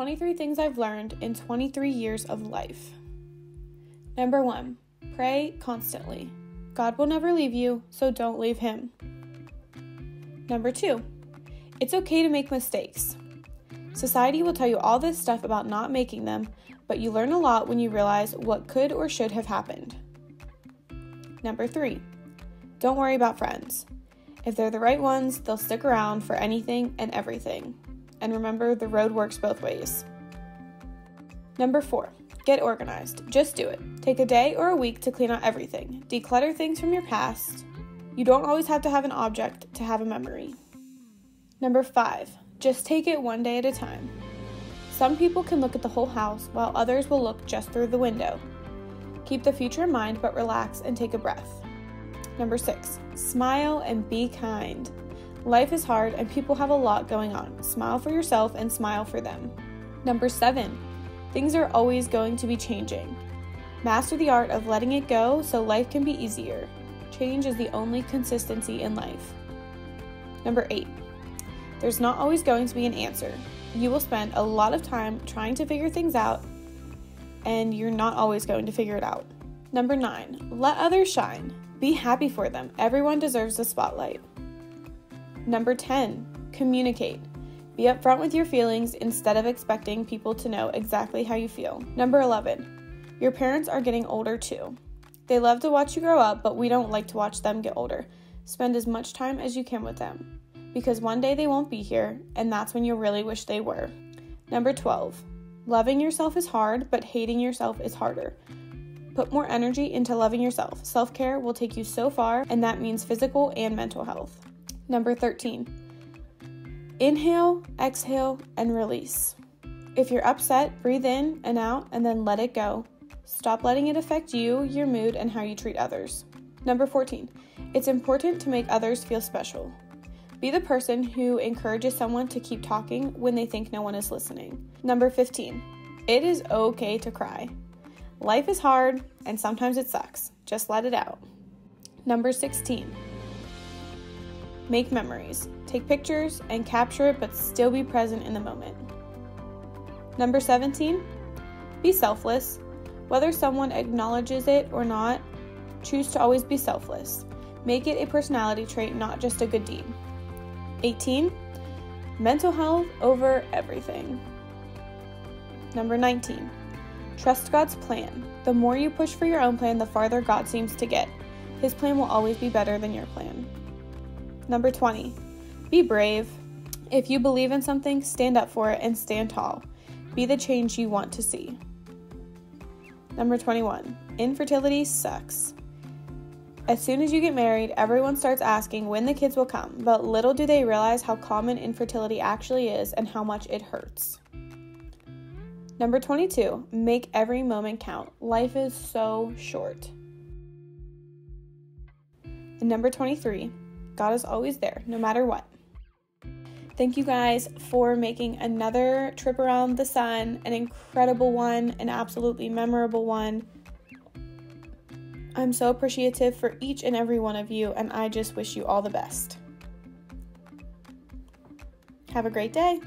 23 things I've learned in 23 years of life. Number 1, pray constantly. God will never leave you, so don't leave him. Number 2, it's okay to make mistakes. Society will tell you all this stuff about not making them, but you learn a lot when you realize what could or should have happened. Number 3, don't worry about friends. If they're the right ones, they'll stick around for anything and everything. And remember, the road works both ways. Number 4, get organized. Just do it. Take a day or a week to clean out everything. Declutter things from your past. You don't always have to have an object to have a memory. Number 5, just take it one day at a time. Some people can look at the whole house, while others will look just through the window. Keep the future in mind, but relax and take a breath. Number 6, smile and be kind. Life is hard and people have a lot going on. Smile for yourself and smile for them. Number 7, things are always going to be changing. Master the art of letting it go so life can be easier. Change is the only consistency in life. Number 8, there's not always going to be an answer. You will spend a lot of time trying to figure things out, and you're not always going to figure it out. Number 9, let others shine. Be happy for them. Everyone deserves the spotlight. Number 10, communicate. Be upfront with your feelings instead of expecting people to know exactly how you feel. Number 11, your parents are getting older too. They love to watch you grow up, but we don't like to watch them get older. Spend as much time as you can with them, because one day they won't be here, and that's when you'll really wish they were. Number 12, loving yourself is hard, but hating yourself is harder. Put more energy into loving yourself. Self-care will take you so far, and that means physical and mental health. Number 13, inhale, exhale, and release. If you're upset, breathe in and out, and then let it go. Stop letting it affect you, your mood, and how you treat others. Number 14, it's important to make others feel special. Be the person who encourages someone to keep talking when they think no one is listening. Number 15, it is okay to cry. Life is hard, and sometimes it sucks. Just let it out. Number 16, make memories. Take pictures and capture it, but still be present in the moment. Number 17, be selfless. Whether someone acknowledges it or not, choose to always be selfless. Make it a personality trait, not just a good deed. 18, mental health over everything. Number 19, trust God's plan. The more you push for your own plan, the farther God seems to get. His plan will always be better than your plan. Number 20, be brave. If you believe in something, stand up for it and stand tall. Be the change you want to see. Number 21, infertility sucks. As soon as you get married, everyone starts asking when the kids will come, but little do they realize how common infertility actually is and how much it hurts. Number 22, make every moment count. Life is so short. And number 23, God is always there, no matter what. Thank you guys for making another trip around the sun, an incredible one, an absolutely memorable one. I'm so appreciative for each and every one of you, and I just wish you all the best. Have a great day.